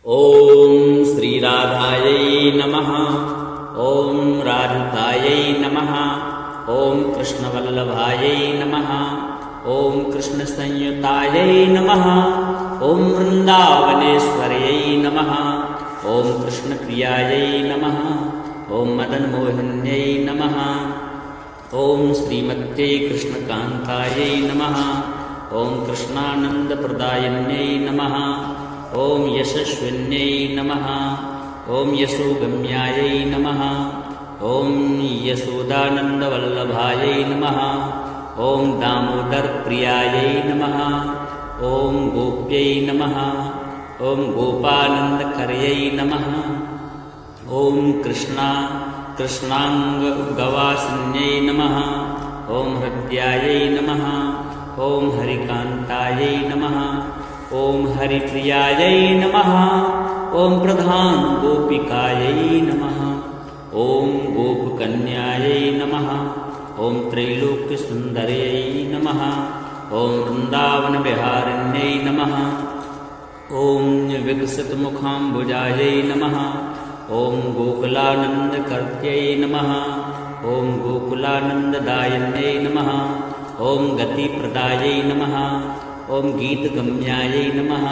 ओम श्री राधायै नमः। ओम राधिकायै नमः। ओम कृष्णवल्लभायै नमः। ओम कृष्ण संयुतायै नमः। ओम वृंदावनेश्वर्यै नमः। ओम कृष्ण प्रियायै नमः। ओम मदन मोहिन्यै नमः। ओम श्रीमत्यै कृष्णकान्तायै नमः। ओम कृष्णानंद प्रदायिन्यै नमः। ओम यशस्विन्यै नमः। ओम यशोगम्यायै नमः। ओम यशोदानन्दवल्लभायै नमः। ओम दामोदर प्रियायै नमः। ओम गोप्यै नमः। ओम गोपानन्दकर्यै नमः। ओम कृष्णाङ्गवासिन्यै नमः। ओम हृद्यायै नमः। ओम हरिकान्तायै नमः। ओम हरिप्रियायै नमः। ओम प्रधान गोपिकायै नमः। ओम गोपकन्यायै नमः। ओम त्रैलोक्यसुन्दर्यै नमः। ओम वृन्दावनविहारिण्यै नमः। ओम विकसितमुखाम्बुजायै नमः। ओम गोकुलानन्दकर्त्यै नमः। ओम गोकुलानन्ददायिन्यै नमः। ओम गतिप्रदायै नमः। ओम गीतगम्यायै नमः।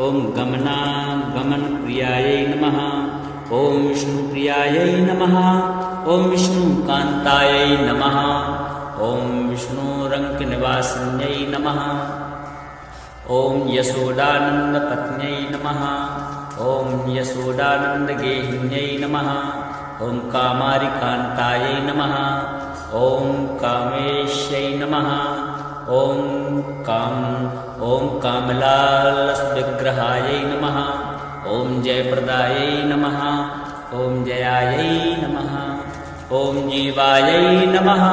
ओम गमनप्रियायै नमः। ओम विष्णुप्रियायै नमः। ओम विष्णुकान्तायै नमः। ओम विष्णुरङ्कनिवासिन्यै नमः। ओम यशोदानन्दपत्न्यै नमः। ओम यशोदानन्दगेहिन्यै नमः। ओम कामारिकान्तायै नमः। ओम कामेश्यै नमः। ओम कामलालसविग्रहायै नमः। ओम जयप्रदायै नमः। ओम जयायै नमः। ओम जीवायै नमः।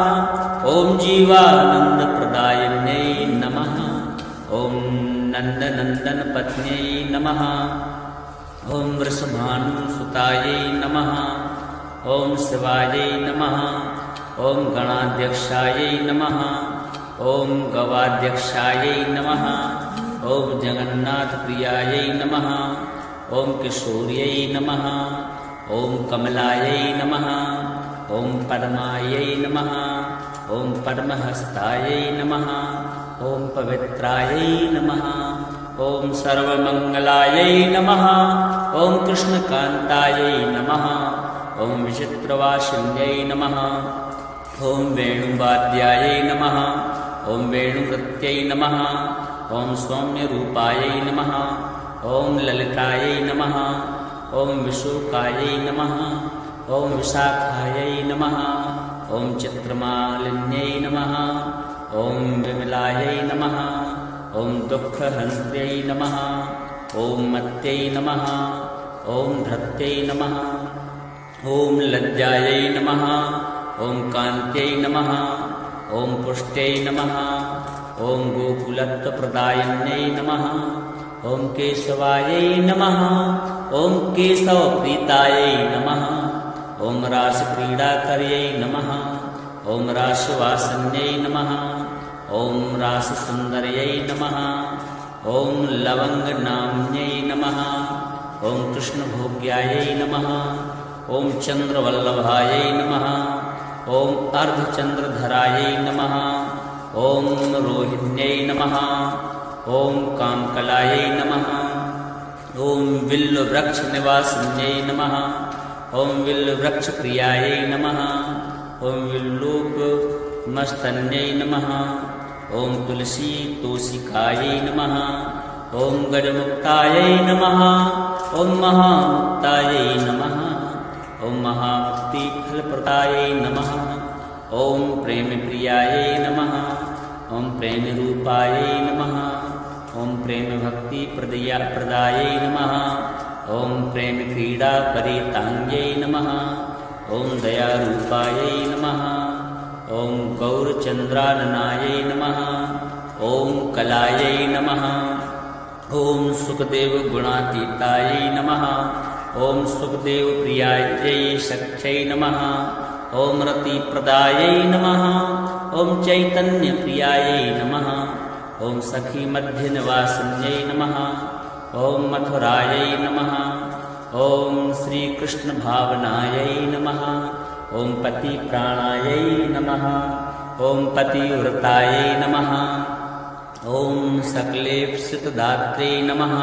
ओम जीवानन्दप्रदायिन्यै नमः। ओम नन्दनन्दनपत्न्यै नमः। ओम वृषभानुसुतायै नमः। ओम शिवायै नमः। ओम गणाध्यक्षायै नमः। ओम गवाध्यक्षायै नमः। ओम जगन्नाथप्रियायै नमः। ओम किशोर्यै नमः। ओम कमलायै नमः। ओम पद्मायै नमः। ओम पद्महस्तायै नमः। ओम पवित्रायै नमः। ओम सर्वमङ्गलायै नमः। ओम कृष्णकान्तायै नमः। ओम विचित्रवासिन्यै नमः। ओम वेणुवाद्यायै नमः। ओम वेणुनृत्यै नमः। ओम सौम्यरूपायै नमः। ओम ललितायै नमः। ओम विशोकायै नमः। ओम विशाखायै नमः। ओम चित्रमालिन्यै नमः। ओम विमलायै नमः। ओम दुःखहन्त्यै नमः। ओम मत्यै नमः। ओम धत्यै नमः। ओम लज्जायै नमः। ओम कान्त्यै नमः। ओम पुष्ट्यै नमः। ओम गोकुलत्वप्रदायिन्यै नमः। ओम केशवायै नमः। ओम केशवप्रीतायै नमः। ओम रासक्रीडाकर्यै नमः। ओम रासवासिन्यै नमः। ओम राससुन्दर्यै नमः। ओम लवङ्गनाम्न्यै नमः। ओम कृष्णभोग्यायै नमः। ओम चन्द्रवल्लभायै नमः। ओम अर्धचन्द्रधरायै नमः। ओम रोहिण्यै नमः। ओम कामकलायै नमः। ओम विल्लवृक्षनिवासिन्यै नमः। ओम विल्लवृक्षप्रियायै नमः। ओम विल्लूपमस्तन्यै नमः। ओम तुलसीतोषिकायै नमः। ओम गजमुक्तायै नमः। ओम महामुक्तायै नमः। ओम महामुक्तिफलप्रदायै नमः। ओम प्रेमप्रियायै नमः। ओम प्रेमरूपायै नमः। ओम प्रेमभक्तिप्रदायै नमः। ओम प्रेमक्रीडापरिताङ्ग्यै नमः। ओम दयारूपायै नमः। ओम गौरचन्द्राननायै नमः। ओम कलायै नमः। ओम सुखदेवगुणातीतायै नमः। ओम सुखदेवप्रियायै सख्यै नमः। ओम रतिप्रदायै नमः। ओम चैतन्यप्रियायै नमः। ओम सखीमध्यनिवासिन्यै नमः। ॐ मथुरायै नमः। ॐ श्रीकृष्णभावनायै नमः। ॐ पतिप्राणायै नमः। ॐ पतिव्रतायै नमः। ॐ सकलेप्सितदात्रे नमः।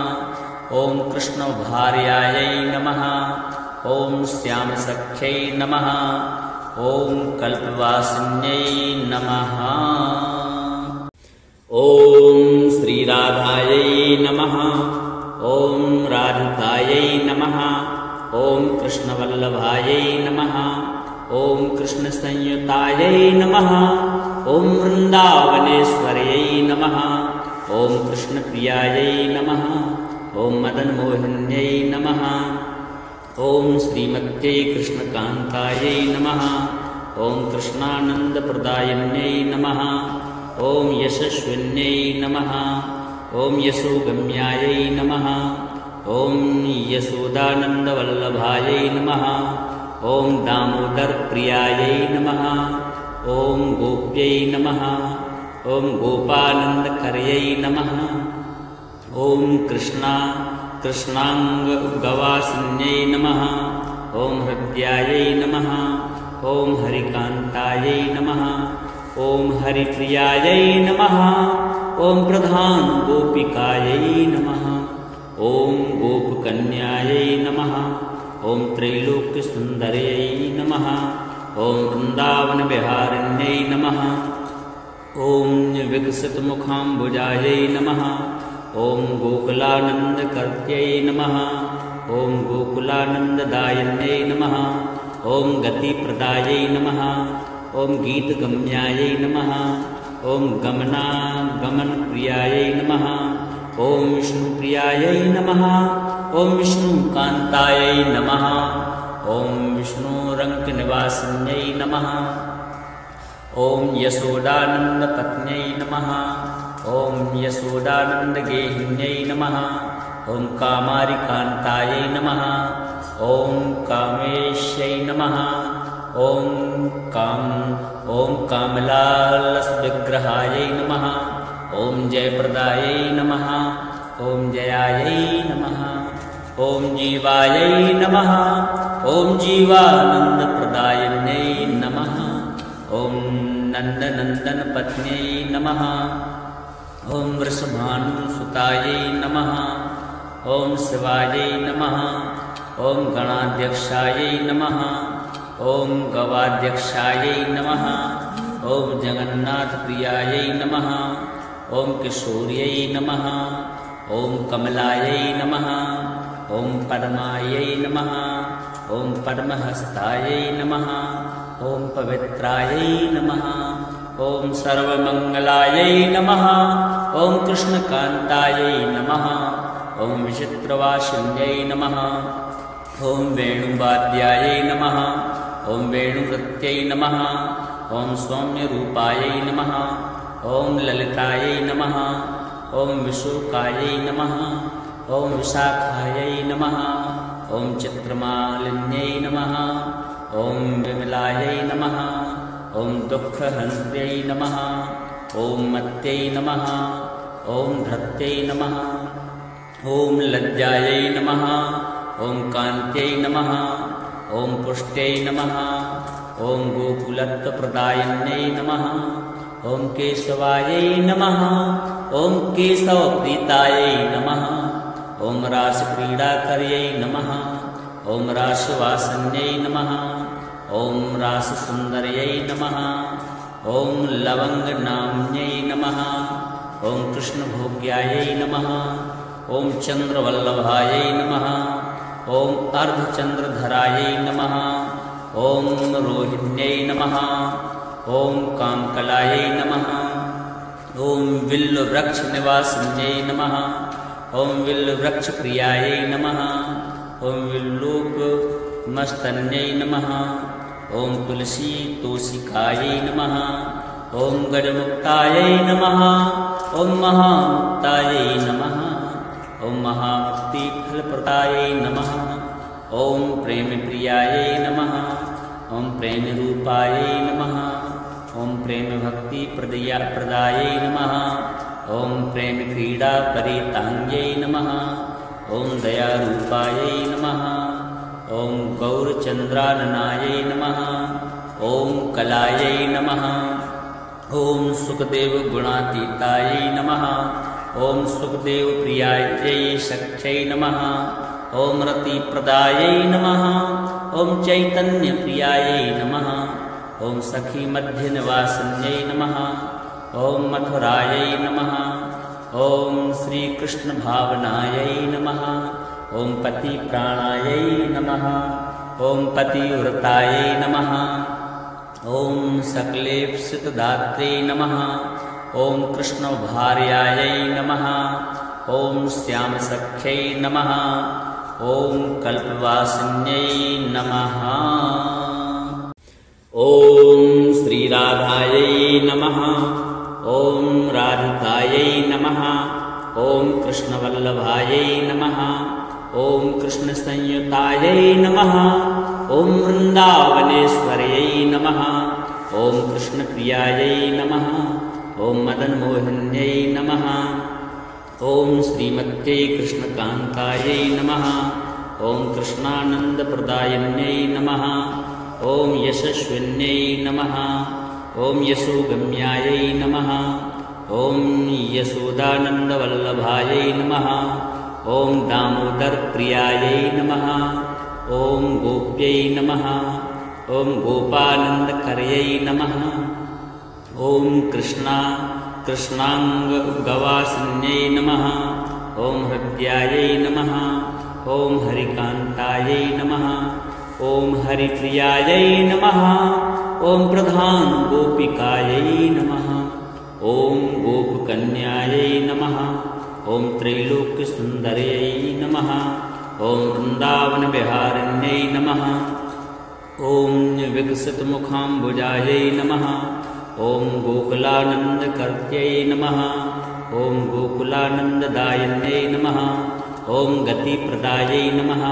ॐ कृष्णभार्यायै नमः। ॐ श्यामसख्यै नमः। ॐ कल्पवासिन्यै नमः। ॐ श्रीराधायै नमः। ॐ राधिकायै नमः। ॐ कृष्णवल्लभायै नमः। ॐ कृष्णसंयुतायै नमः। ॐ वृन्दावनेश्वर्यै नमः। ॐ कृष्णप्रियायै नमः। ॐ मदनमोहिन्यै नमः। ॐ श्रीमत्यै कृष्णकान्तायै नमः। ॐ कृष्णानन्दप्रदायिन्यै नमः। ॐ यशस्विन्यै नमः। ॐ यशोगम्यायै नमः। ॐ यशोदानन्दवल्लभायै नमः। ॐ दामोदरप्रियायै नमः। ॐ गोप्यै नमः। ॐ गोपानन्दकर्यै नमः। ॐ कृष्णाङ्गवासिन्यै नमः। ॐ हृद्यायै नमः। ॐ हरिकान्तायै नमः। ॐ हरिप्रियायै नमः। ॐ प्रधानगोपिकायै नमः। ॐ गोपकन्यायै नमः। ॐ त्रैलोक्यसुन्दर्यै नमः। ॐ वृन्दावनविहारिण्यै नमः। ॐ विकसितमुखाम्बुजायै नमः। ॐ गोकुलानन्दकर्त्यै नमः। ॐ गोकुलानन्ददायिन्यै नमः। ॐ गतिप्रदायै नमः। ॐ गीतगम्यायै नमः। ॐ गमनागमनप्रियायै नमः। ॐ विष्णुप्रियायै नमः। ॐ विष्णुकान्तायै नमः। ॐ विष्णुरङ्कनिवासिन्यै नमः। ॐ यशोदानन्दपत्न्यै नमः। ॐ यशोदानन्दगेहिन्यै नमः। ॐ कामारिकान्तायै नमः। ॐ कामेश्यै नमः। ॐ कामलालसविग्रहायै नमः। ॐ जयप्रदायै नमः। ॐ जयायै नमः। ॐ जीवायै नमः। ॐ जीवानन्दप्रदायिन्यै नमः। ॐ नन्दनन्दनपत्न्यै नमः। ॐ वृषभानुसुतायै नमः। ॐ शिवायै नमः। ॐ गणाध्यक्षायै नमः। ॐ गवाध्यक्षायै नमः। ॐ जगन्नाथप्रियायै नमः। ॐ किशोर्यै नमः। ॐ कमलायै नमः। ॐ पद्मायै नमः। ॐ पद्महस्तायै नमः। ॐ पवित्रायै नमः। ॐ सर्वमङ्गलायै नमः। ॐ कृष्णकान्तायै नमः। ॐ विचित्रवासिन्यै नमः। ॐ वेणुवाद्यायै नमः। ॐ वेणुनृत्यै नमः। ॐ सौम्यरूपायै नमः। ॐ ललितायै नमः। ॐ विशोकायै नमः। ॐ विशाखायै नमः। ॐ चित्रमालिन्यै नमः। ॐ विमलायै नमः। ॐ दुःखहन्त्र्यै नमः। ॐ मत्यै नमः। ॐ धत्यै नमः। ॐ लज्जायै नमः। ॐ कान्त्यै नमः। ॐ पुष्ट्यै नमः। ॐ गोकुलत्वप्रदायिन्यै नमः। ॐ केशवायै नमः। ॐ केशवप्रीतायै नमः। ॐ रासक्रीडाकर्यै नमः। ॐ रासवासिन्यै नमः। ॐ राससुन्दर्यै नमः। ॐ लवङ्गनाम्न्यै नमः। ॐ कृष्णभोग्यायै नमः। ॐ चन्द्रवल्लभायै नमः। ॐ अर्धचन्द्रधरायै नमः। ॐ रोहिण्यै नमः। ॐ कामकलायै नमः। ॐ विल्लवृक्षनिवासिन्यै नमः। ॐ विल्लवृक्षप्रियायै नमः। ॐ विल्लूपमस्तन्यै नमः। ॐ तुलसीतोषिकायै नमः। ॐ गजमुक्तायै नमः। ॐ महामुक्तायै नमः। ॐ महामुक्तिफलप्रदायै नमः। ॐ प्रेमप्रियायै नमः। ॐ प्रेमरूपायै नमः। ॐ प्रेमभक्तिप्रदायै नमः। ॐ प्रेमक्रीडापरिताङ्ग्यै नमः। ॐ दयारूपायै नमः। ॐ गौरचन्द्राननायै नमः। ॐ कलायै नमः। ॐ सुखदेवगुणातीतायै नमः। ॐ सुखदेवप्रियायै सख्यै नमः। ॐ रतिप्रदायै नमः। ॐ चैतन्यप्रियायै नमः। ॐ सखीमध्यनिवासिन्यै नमः। ॐ मथुरायै नमः। ॐ श्रीकृष्णभावनायै नमः। ॐ पतिप्राणायै नमः। ॐ पतिव्रतायै नमः। ॐ सकलेप्सितदात्रे नमः। ॐ कृष्णभार्यायै नमः। ॐ श्यामसख्यै नमः। ॐ कल्पवासिन्यै नमः। ॐ श्रीराधायै नमः। ॐ राधिकायै नमः। ॐ कृष्णवल्लभायै नमः। ॐ कृष्णसंयुतायै नमः। ॐ वृन्दावनेश्वर्यै नमः। ॐ कृष्णप्रियायै नमः। ॐ मदनमोहिन्यै नमः। ॐ श्रीमत्यै कृष्णकान्तायै नमः। ॐ कृष्णानन्दप्रदायिन्यै नमः। ॐ यशस्विन्यै नमः। ॐ यशोगम्यायै नमः। ॐ यशोदानन्दवल्लभायै नमः। ॐ दामोदरप्रियायै नमः। ॐ गोप्यै नमः। ॐ गोपानन्दकर्यै नमः। ॐ कृष्णाङ्गवासिन्यै नमः। ॐ हृद्यायै नमः। ॐ हरिकान्तायै नमः। ॐ हरिप्रियायै नमः। ॐ प्रधानगोपिकायै नमः। ॐ गोपकन्यायै नमः। ॐ त्रैलोक्यसुन्दर्यै नमः। ॐ वृन्दावनविहारिण्यै नमः। ॐ विकसितमुखाम्बुजायै नमः। ॐ गोकुलानन्दकर्त्यै नमः। ॐ गोकुलानन्ददायिन्यै नमः। ॐ गतिप्रदायै नमः।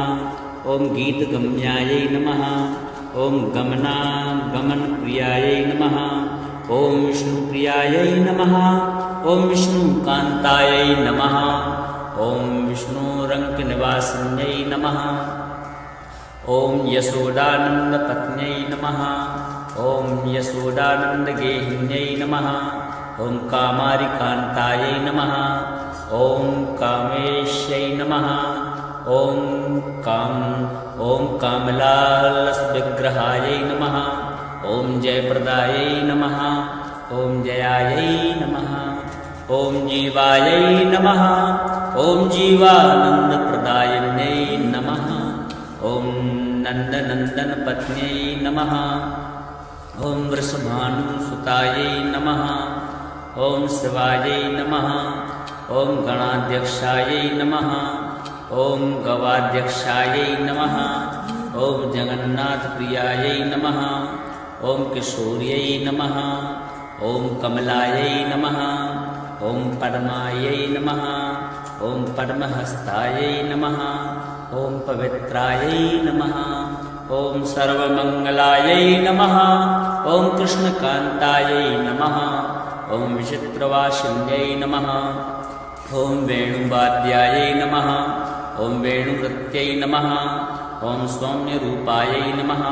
ॐ गीतगम्यायै नमः। ॐ गमनागमनप्रियायै नमः। ॐ विष्णुप्रियायै नमः। ॐ विष्णुकान्तायै नमः। ॐ विष्णुरङ्कनिवासिन्यै नमः। ॐ यशोदानन्दपत्न्यै नमः। ॐ यशोदानन्दगेहिन्यै नमः। ॐ कामारिकान्तायै नमः। ॐ कामेश्यै नमः। ॐ कामलालसविग्रहायै नमः। ॐ जयप्रदायै नमः। ॐ जयायै नमः। ॐ जीवायै नमः। ॐ जीवानन्दप्रदायिन्यै नमः। ॐ नन्दनन्दनपत्न्यै नमः। ॐ वृषभानुसुतायै नमः। ॐ शिवायै नमः। ॐ गणाध्यक्षायै नमः। ॐ गवाध्यक्षायै नमः। ॐ जगन्नाथप्रियायै नमः। ॐ किशोर्यै नमः। ॐ कमलायै नमः। ॐ पद्मायै नमः। ॐ पद्महस्तायै नमः। ॐ पवित्रायै नमः। ॐ सर्वमङ्गलायै नमः। ॐ कृष्णकान्तायै नमः। ॐ विचित्रवासिन्यै नमः। ॐ वेणुवाद्यायै नमः। ॐ वेणुनृत्यै नमः। ॐ सौम्यरूपायै नमः।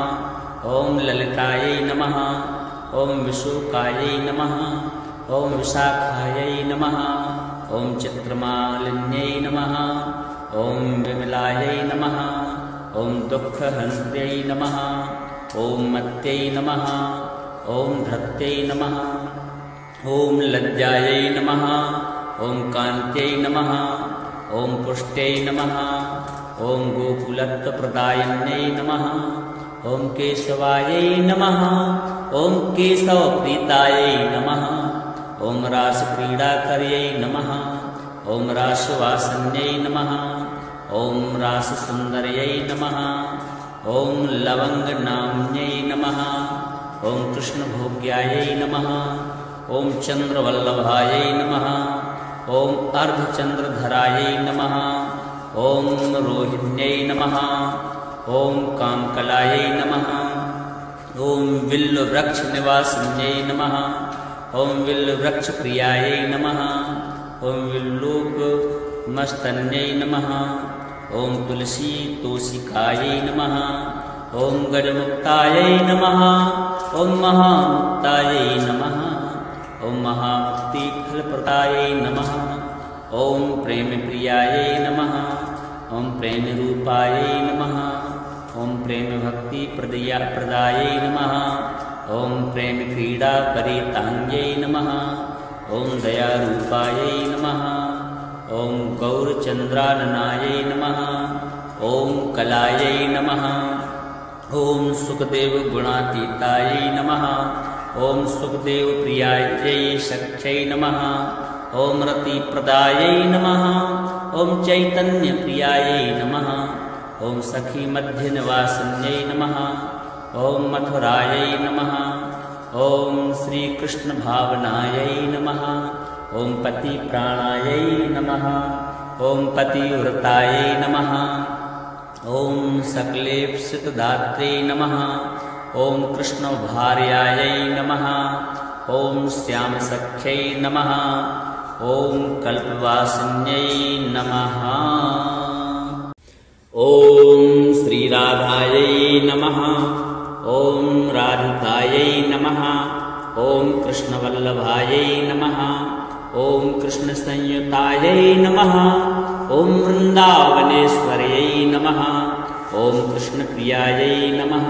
ॐ ललितायै नमः। ॐ विशोकायै नमः। ॐ विशाखायै नमः। ॐ चित्रमालिन्यै नमः। ॐ विमलायै नमः। ॐ दुःखहन्त्र्यै नमः। ॐ मत्यै नमः। ॐ धत्यै नमः। ॐ लज्जायै नमः। ॐ कान्त्यै नमः। ॐ पुष्ट्यै नमः। ॐ गोकुलत्वप्रदायिन्यै नमः। ॐ केशवायै नमः। ॐ केशवप्रीतायै नमः। ॐ रासक्रीडाकर्यै नमः। ॐ रासवासिन्यै नमः। ॐ राससुन्दर्यै नमः। ॐ लवङ्गनाम्न्यै नमः। ॐ कृष्णभोग्यायै नमः। ॐ चन्द्रवल्लभायै नमः। ॐ अर्धचन्द्रधरायै नमः। ॐ रोहिण्यै नमः। ॐ कामकलायै नमः। ॐ विल्लवृक्षनिवासिन्यै नमः। ॐ विल्लवृक्षप्रियायै नमः। ॐ मस्तन्यै नमः। ॐ तुलसी तोषिकायै नमः। ॐ गजमुक्तायै नमः। ॐ महामुक्तायै नमः। ॐ महामुक्तिफलप्रदायै नमः। ॐ प्रेमप्रियायै नमः। ॐ प्रेमरूपायै नमः। ॐ प्रेमभक्तिप्रदायै नमः। ॐ प्रेमक्रीडापरिताङ्ग्यै नमः। ॐ दयारूपायै नमः। ॐ गौरचन्द्राननायै नमः। ॐ कलायै नमः। ॐ सुखदेवगुणातीतायै नमः। ॐ सुखदेवप्रियायै सख्यै नमः। ॐ रतिप्रदायै नमः। ॐ चैतन्यप्रियायै नमः। ॐ सखीमध्यनिवासिन्यै नमः। ॐ मथुरायै नमः। ॐ श्रीकृष्णभावनायै नमः। ॐ पतिप्राणायै नमः। ॐ पतिव्रतायै नमः। ॐ सकलेप्सितदात्रे नमः। ॐ कृष्णभार्यायै नमः। ॐ श्यामसख्यै नमः। ॐ कल्पवासिन्यै नमः। ॐ श्रीराधायै नमः। ॐ राधिकायै नमः। ॐ कृष्णवल्लभायै नमः। ॐ कृष्णसंयुतायै नमः। ॐ वृन्दावनेश्वर्यै नमः। ॐ कृष्णप्रियायै नमः।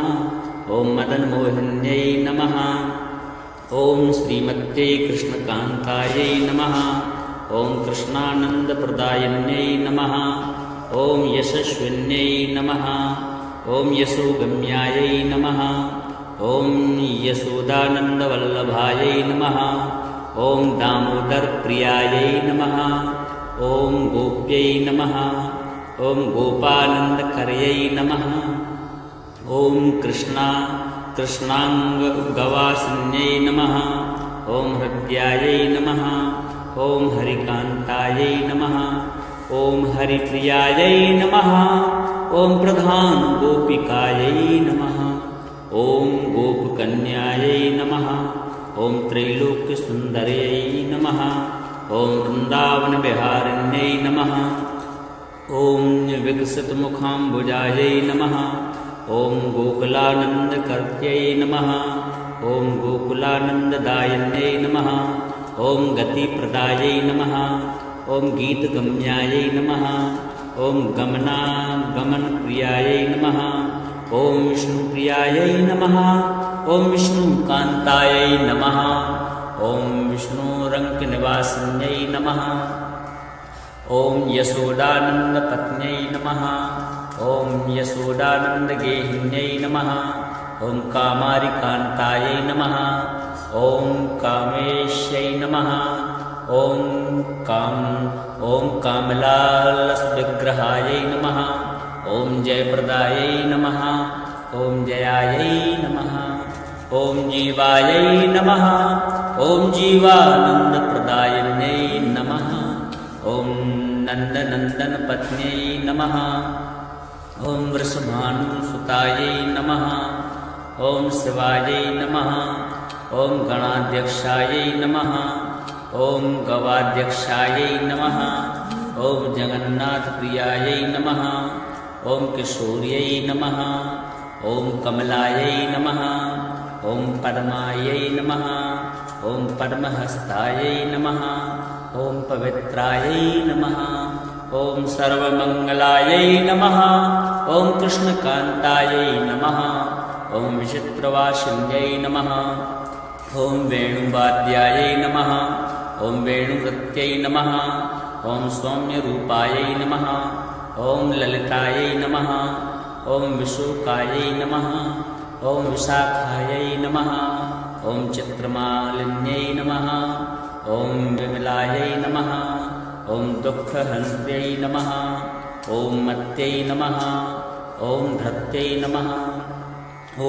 ॐ मदनमोहिन्यै नमः। ॐ श्रीमत्यै कृष्णकान्तायै नमः। ॐ कृष्णानन्दप्रदायिन्यै नमः। ॐ यशस्विन्यै नमः। ॐ यशोगम्यायै नमः। ॐ यशोदानन्दवल्लभायै नमः। ॐ दामोदरप्रियायै नमः। ॐ गोप्यै नमः। ॐ गोपानन्दकर्यै नमः। ॐ कृष्णाङ्गवासिन्यै नमः। ॐ हृद्यायै नमः। ॐ हरिकान्तायै नमः। ॐ हरिप्रियायै नमः। ॐ प्रधानगोपिकायै नमः। ॐ गोपकन्यायै नमः। ॐ त्रैलोक्यसुन्दर्यै नमः। ॐ वृन्दावनविहारिण्यै नमः। ॐ विकसितमुखाम्बुजायै नमः। ॐ गोकुलानन्दकर्त्यै नमः। ॐ गोकुलानन्ददायिन्यै नमः। ॐ गतिप्रदायै नमः। ॐ गीतगम्यायै नमः। ॐ गमनागमनप्रियायै नमः। ॐ विष्णुप्रियायै नमः। ॐ विष्णुकान्तायै नमः। ॐ विष्णुरङ्कनिवासिन्यै नमः। ॐ यशोदानन्दपत्न्यै नमः। ॐ यशोदानन्दगेहिन्यै नमः। ॐ कामारिकान्तायै नमः। ॐ कामेश्यै नमः। ॐ कामलालसविग्रहायै नमः। ॐ जयप्रदायै नमः। ॐ जयायै नमः। ॐ जीवायै नमः। ॐ जीवानन्दप्रदायिन्यै नमः। ॐ नन्दनन्दनपत्न्यै नमः। ॐ वृषभानुसुतायै नमः। ॐ शिवायै नमः। ॐ गणाध्यक्षायै नमः। ॐ गवाध्यक्षायै नमः। ॐ जगन्नाथप्रियायै नमः। ॐ किशोर्यै नमः। ॐ कमलायै नमः। ॐ पद्मायै नमः। ॐ पद्महस्तायै नमः। ॐ पवित्रायै नमः। ॐ सर्वमङ्गलायै नमः। ॐ कृष्णकान्तायै नमः। ॐ विचित्रवासिन्यै नमः। ॐ वेणुवाद्यायै नमः। ॐ वेणुनृत्यै नमः। ॐ सौम्यरूपायै नमः। ॐ ललितायै नमः। ॐ विशोकायै नमः। ॐ विशाखायै नमः। ॐ चित्रमालिन्यै नमः। ॐ विमलायै नमः। ॐ दुःखहन्त्यै नमः। ॐ मत्यै नमः। ॐ धत्यै नमः।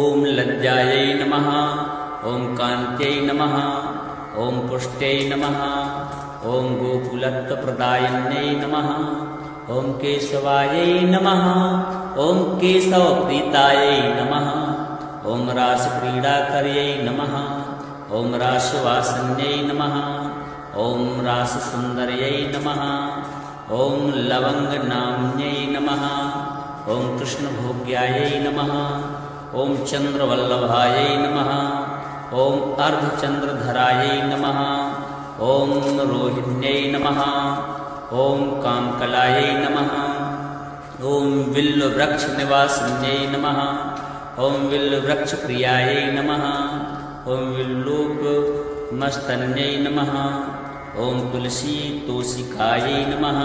ॐ लज्जायै नमः। ॐ कान्त्यै नमः। ॐ पुष्ट्यै नमः। ॐ गोकुलत्वप्रदायिन्यै नमः। ॐ केशवायै नमः। ॐ केशवप्रीतायै नमः। ॐ रासक्रीडाकर्यै नमः। ॐ रासवासिन्यै नमः। ॐ राससुन्दर्यै नमः। ॐ लवङ्गनाम्न्यै नमः। ॐ कृष्णभोग्यायै नमः। ॐ चन्द्रवल्लभायै नमः। ॐ अर्धचन्द्रधरायै नमः। ॐ रोहिण्यै नमः। ॐ कामकलायै नमः। ॐ विल्लवृक्षनिवासिन्यै नमः। ॐ विल्लवृक्षप्रियायै नमः। ॐ विल्लूपमस्तन्यै नमः। ॐ तुलसीतोषिकायै नमः।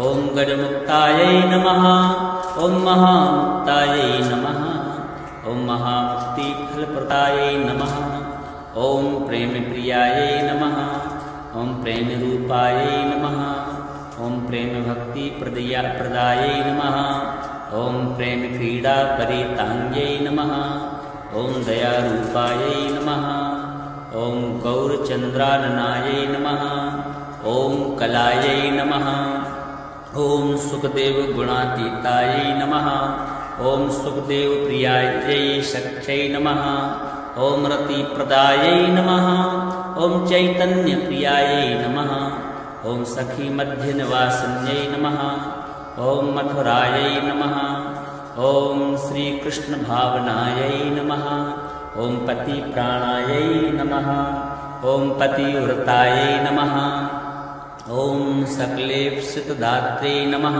ॐ गजमुक्तायै नमः। ॐ महामुक्तायै नमः। ॐ महामुक्तिफलप्रदायै नमः। ॐ प्रेमप्रियायै नमः। ॐ प्रेमरूपायै नमः। ॐ प्रेमभक्तिप्रदायै नमः। ॐ प्रेमक्रीडापरिताङ्ग्यै नमः। ॐ दयारूपायै नमः। ॐ गौरचन्द्राननायै नमः। ॐ कलायै नमः। ॐ सुखदेवगुणातीतायै नमः। ॐ सुखदेवप्रियायै सख्यै नमः। ॐ रतिप्रदायै नमः। ॐ चैतन्यप्रियायै नमः। ॐ सखीमध्यनिवासिन्यै नमः। ॐ मथुरायै नमः। ॐ श्रीकृष्णभावनायै नमः। ॐ पतिप्राणायै नमः। ॐ पतिव्रतायै नमः। ॐ सकलेप्सितदात्रे नमः।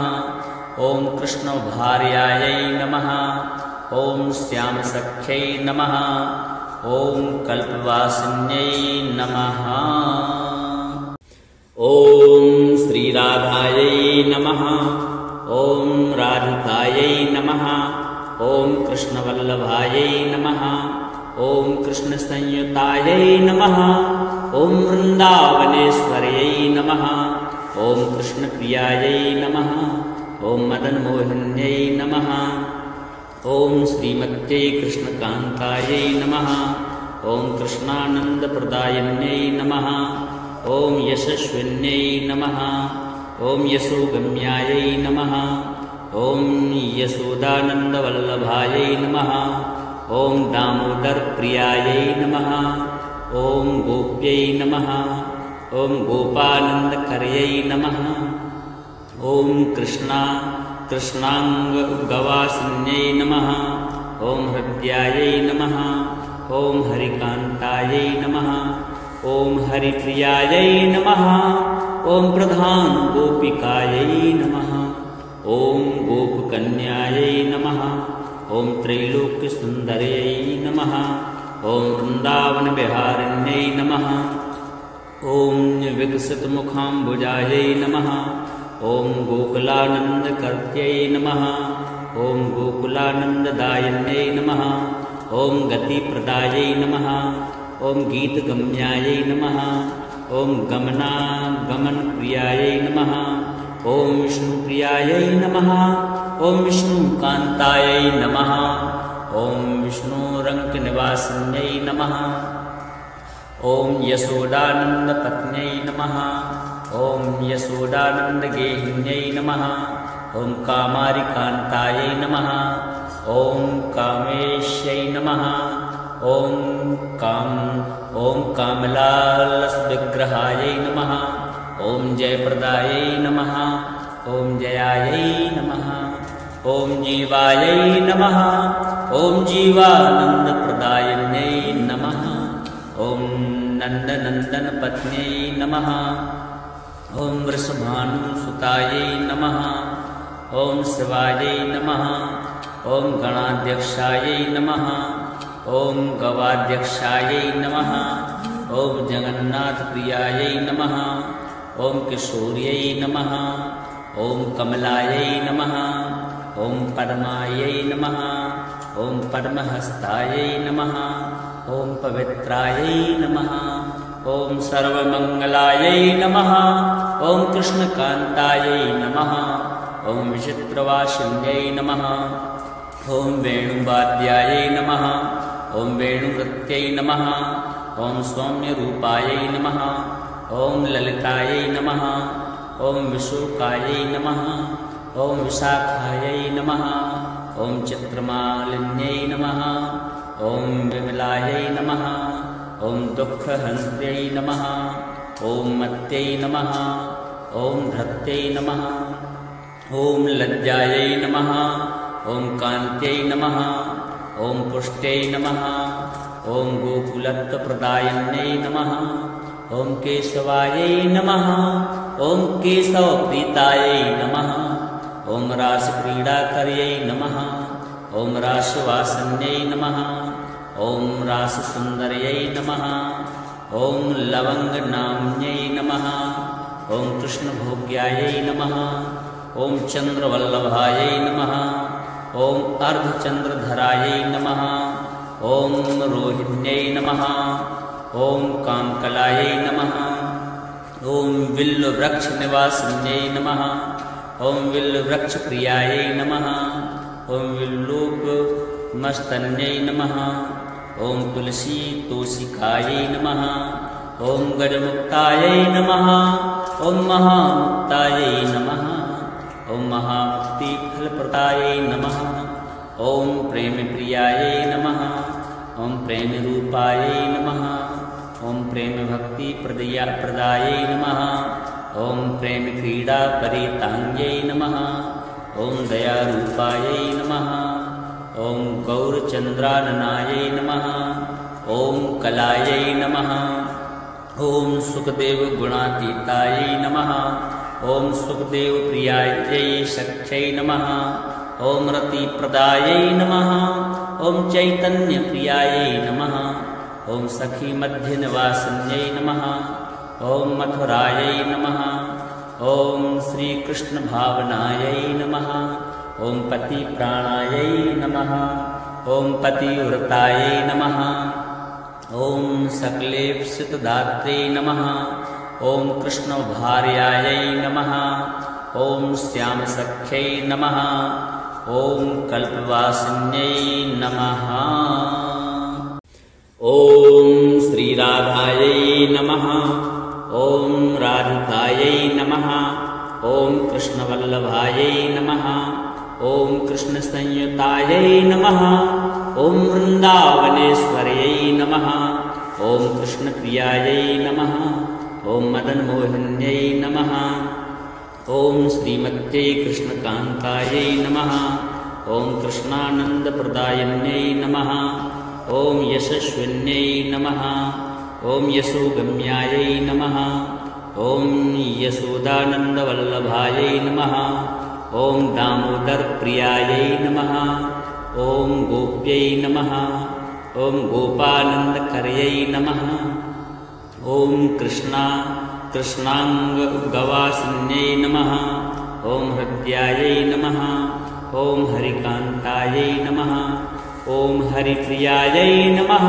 ॐ कृष्णभार्यायै नमः। ॐ श्यामसख्यै नमः। ॐ कल्पवासिन्यै नमः। ॐ श्रीराधायै नमः। ॐ राधिकायै नमः। ॐ कृष्णवल्लभायै नमः। ॐ कृष्णसंयुतायै नमः। ॐ वृन्दावनेश्वर्यै नमः। ॐ कृष्णप्रियायै नमः। ॐ मदनमोहिन्यै नमः। ॐ श्रीमत्यै कृष्णकान्तायै नमः। ॐ कृष्णानन्दप्रदायिन्यै नमः। ॐ यशस्विन्यै नमः। ॐ यशोगम्यायै नमः। ॐ यशोदानन्दवल्लभायै नमः। ॐ दामोदरप्रियायै नमः। ॐ गोप्यै नमः। ॐ गोपानन्दकर्यै नमः। ॐ कृष्णाङ्गवासिन्यै नमः। ॐ हृद्यायै नमः। ॐ हरिकान्तायै नमः। ॐ हरिप्रियायै नमः। ॐ प्रधानगोपिकायै नमः। ॐ गोपकन्यायै नमः। ॐ त्रैलोक्यसुन्दर्यै नमः। ॐ वृन्दावनविहारिण्यै नमः। ॐ विकसितमुखाम्बुजायै नमः। ॐ गोकुलानन्दकर्त्यै नमः। ॐ गोकुलानन्ददायिन्यै नमः। ॐ गतिप्रदायै नमः। ॐ गीतगम्यायै नमः। ॐ गमनागमनप्रियायै नमः। ॐ विष्णुप्रियायै नमः। ॐ विष्णुकान्तायै नमः। ॐ विष्णुरङ्कनिवासिन्यै नमः। ॐ यशोदानन्दपत्न्यै नमः। ॐ यशोदानन्दगेहिन्यै नमः। ॐ कामारिकान्तायै नमः। ॐ कामेश्यै नमः। ॐ कामलालसविग्रहायै नमः। ॐ जयप्रदायै नमः। ॐ जयायै नमः। ॐ जीवायै नमः। ॐ जीवानन्दप्रदायिन्यै नमः। ॐ नन्दनन्दनपत्न्यै नमः। ॐ वृषभानुसुतायै नमः। ॐ शिवायै नमः। ॐ गणाध्यक्षायै नमः। ॐ गवाध्यक्षायै नमः। ॐ जगन्नाथप्रियायै नमः। ॐ किशोर्यै नमः। ॐ कमलायै नमः। ॐ पद्मायै नमः। ॐ पद्महस्तायै नमः। ॐ पवित्रायै नमः। ॐ सर्वमङ्गलायै नमः। ॐ कृष्णकान्तायै नमः। ॐ विचित्रवासिन्यै नमः। ॐ वेणुवाद्यायै नमः। ॐ वेणुनृत्यै नमः। ॐ सौम्यरूपायै नमः। ॐ ललितायै नमः। ॐ विशोकायै नमः। ॐ विशाखायै नमः। ॐ चित्रमालिन्यै नमः। ॐ विमलायै नमः। ॐ दुःखहन्त्यै नमः। ॐ मत्यै नमः। ॐ धत्यै नमः। ॐ लज्जायै नमः। ॐ कान्त्यै नमः। ॐ पुष्ट्यै नमः। ॐ गोकुलत्वप्रदायिन्यै नमः। ॐ केशवायै नमः। ॐ केशवप्रीतायै नमः। ॐ रासक्रीडाकर्यै नमः। ॐ रासवासन्यै नमः। ॐ राससुन्दर्यै नमः। ॐ लवङ्गनाम्न्यै नमः। ॐ कृष्णभोग्यायै नमः। ॐ चन्द्रवल्लभायै नमः। ॐ अर्धचन्द्रधरायै नमः। ॐ रोहिण्यै नमः। ॐ कामकलायै नमः। ॐ विल्लवृक्षनिवासिन्यै नमः। ॐ विल्लवृक्षप्रियायै नमः। ॐ विल्लूपमस्तन्यै नमः। ॐ तुलसीतोषिकायै नमः। ॐ गजमुक्तायै नमः। ॐ महामुक्तायै नमः। ॐ महामुक्तिफलप्रदायै नमः। ॐ प्रेमप्रियायै नमः। ॐ प्रेमरूपायै नमः। ॐ प्रेमभक्तिप्रदायै नमः। ॐ प्रेमक्रीडापरिताङ्ग्यै नमः। ॐ दयारूपायै नमः। ॐ गौरचन्द्राननायै नमः। ॐ कलायै नमः। ॐ सुखदेवगुणातीतायै नमः। ॐ सुखदेवप्रियायै सख्यै नमः। ॐ रतिप्रदायै नमः। ॐ चैतन्यप्रियायै नमः। ॐ सखीमध्यनिवासिन्यै नमः। ॐ मथुरायै नमः। ॐ श्रीकृष्णभावनायै नमः। ॐ पतिप्राणायै नमः। ॐ पतिव्रतायै नमः। ॐ सकलेप्सितदात्रे नमः। ॐ कृष्णभार्यायै नमः। ॐ श्यामसख्यै नमः। ॐ कल्पवासिन्यै नमः। ॐ श्रीराधायै नमः। ॐ राधिकायै नमः। ॐ कृष्णवल्लभायै नमः। ॐ कृष्णसंयुतायै नमः। ॐ वृन्दावनेश्वर्यै नमः। ॐ कृष्णप्रियायै नमः। ॐ मदनमोहिन्यै नमः। ॐ श्रीमत्यै कृष्णकान्तायै नमः। ॐ कृष्णानन्दप्रदायिन्यै नमः। ॐ यशस्विन्यै नमः। ॐ यशोगम्यायै नमः। ॐ यशोदानन्दवल्लभायै नमः। ॐ दामोदरप्रियायै नमः। ॐ गोप्यै नमः। ॐ गोपानन्दकर्यै नमः। ॐ कृष्णाङ्गवासिन्यै नमः। ॐ हृद्यायै नमः। ॐ हरिकान्तायै नमः। ॐ हरिप्रियायै नमः।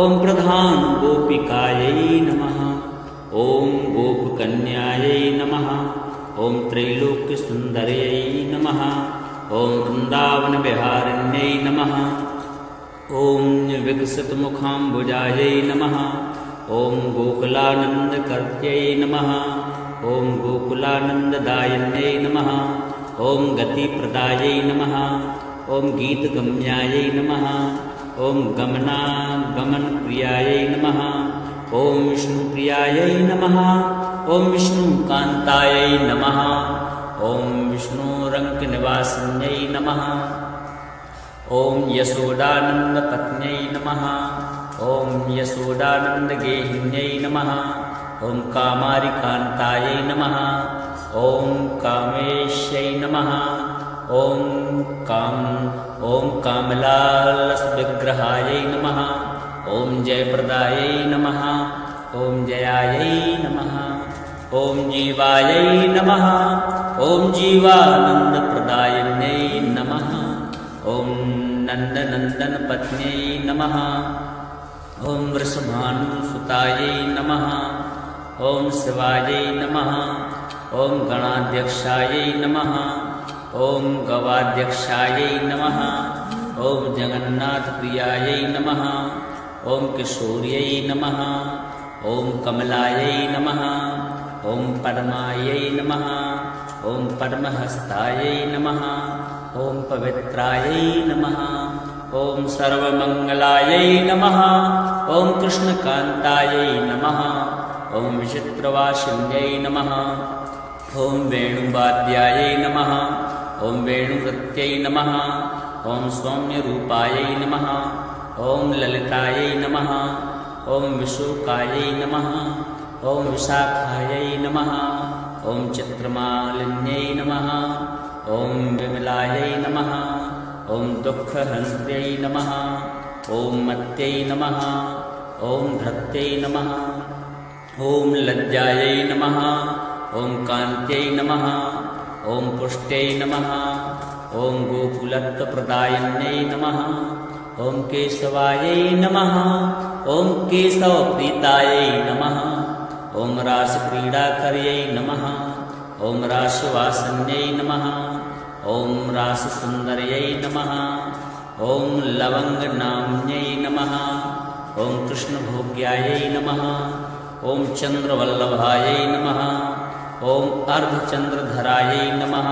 ॐ प्रधानगोपिकायै नमः। ॐ गोपकन्यायै नमः। ॐ त्रैलोक्यसुन्दर्यै नमः। ॐ वृन्दावनविहारिण्यै नमः। ॐ विकसितमुखाम्बुजायै नमः। ॐ गोकुलानन्दकर्त्यै नमः। ॐ गोकुलानन्ददायिन्यै नमः। ॐ गतिप्रदायै नमः। ॐ गीतगम्यायै नमः। ॐ गमनागमनप्रियायै नमः। ॐ विष्णुप्रियायै नमः। ॐ विष्णुकान्तायै नमः। ॐ विष्णुरङ्कनिवासिन्यै नमः। ॐ यशोदानन्दपत्न्यै नमः। ॐ यशोदानन्दगेहिन्यै नमः। ॐ कामारिकान्तायै नमः। ॐ कामेश्यै नमः। ॐ कामलालसविग्रहायै नमः। ॐ जयप्रदायै नमः। ॐ जयायै नमः। ॐ जीवायै नमः। ॐ जीवानन्दप्रदायिन्यै नमः। ॐ नन्दनन्दनपत्न्यै नमः। ॐ वृषभानुसुतायै नमः। ॐ शिवायै नमः। ॐ गणाध्यक्षायै नमः। ॐ गवाध्यक्षायै नमः। ॐ जगन्नाथप्रियायै नमः। ॐ किशोर्यै नमः। ॐ कमलायै नमः। ॐ पद्मायै नमः। ॐ पद्महस्तायै नमः। ॐ पवित्रायै नमः। ॐ सर्वमङ्गलायै नमः। ॐ कृष्णकान्तायै नमः। ॐ विचित्रवासिन्यै नमः। ॐ वेणुवाद्यायै नमः। ॐ वेणुनृत्यै नमः। ॐ सौम्यरूपायै नमः। ॐ ललितायै नमः। ॐ विशोकायै नमः। ॐ विशाखायै नमः। ॐ चित्रमालिन्यै नमः। ॐ विमलायै नमः। ॐ दुःखहन्त्र्यै नमः। ॐ मत्यै नमः। ॐ धत्यै नमः। ॐ लज्जायै नमः। ॐ कान्त्यै नमः। ॐ पुष्ट्यै नमः। ॐ गोकुलत्वप्रदायिन्यै नमः। ॐ केशवायै नमः। ॐ केशवप्रीतायै नमः। ॐ रासक्रीडाकर्यै नमः। ॐ रासवासन्यै नमः। ॐ राससुन्दर्यै नमः। ॐ लवङ्गनाम्न्यै नमः। ॐ कृष्णभोग्यायै नमः। ॐ चन्द्रवल्लभायै नमः। ॐ अर्धचन्द्रधरायै नमः।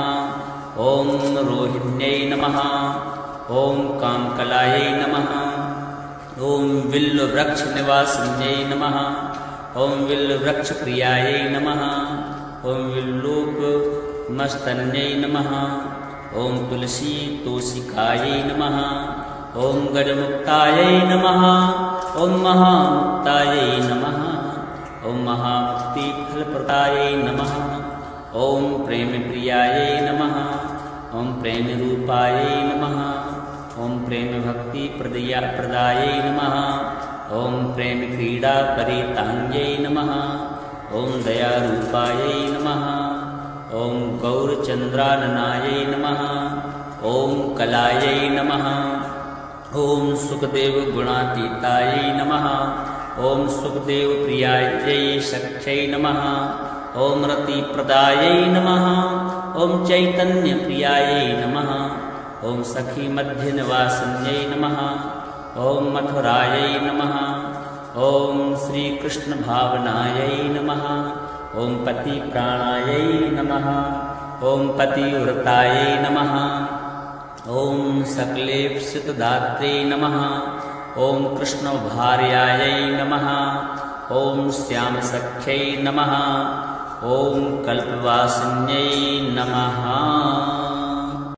ॐ रोहिण्यै नमः। ॐ कामकलायै नमः। ॐ विल्लवृक्षनिवासिन्यै नमः। ॐ विल्लवृक्षप्रियायै नमः। ॐ विल्लूपमस्तन्यै नमः। ॐ तुलसीतोषिकायै नमः। ॐ गजमुक्तायै नमः। ॐ महामुक्तायै नमः। ॐ महामुक्तिफलप्रदायै नमः। ॐ प्रेमप्रियायै नमः। ॐ प्रेमरूपायै नमः। ॐ प्रेमभक्तिप्रदायै नमः। ॐ प्रेमक्रीडापरिताङ्ग्यै नमः। ॐ दयारूपायै नमः। ॐ गौरचन्द्राननायै नमः। ॐ कलायै नमः। ॐ सुखदेवगुणातीतायै नमः। ॐ सुखदेवप्रियायै सख्यै नमः। ॐ रतिप्रदायै नमः। ॐ चैतन्यप्रियायै नमः। ॐ सखीमध्यनिवासिन्यै नमः। ॐ मथुरायै नमः। ॐ श्रीकृष्णभावनायै नमः। ॐ पतिप्राणायै नमः। ॐ पतिव्रतायै नमः। ॐ सकलेप्सितदात्रे नमः। ॐ कृष्णभार्यायै नमः। ॐ श्यामसख्यै नमः। ॐ कल्पवासिन्यै नमः।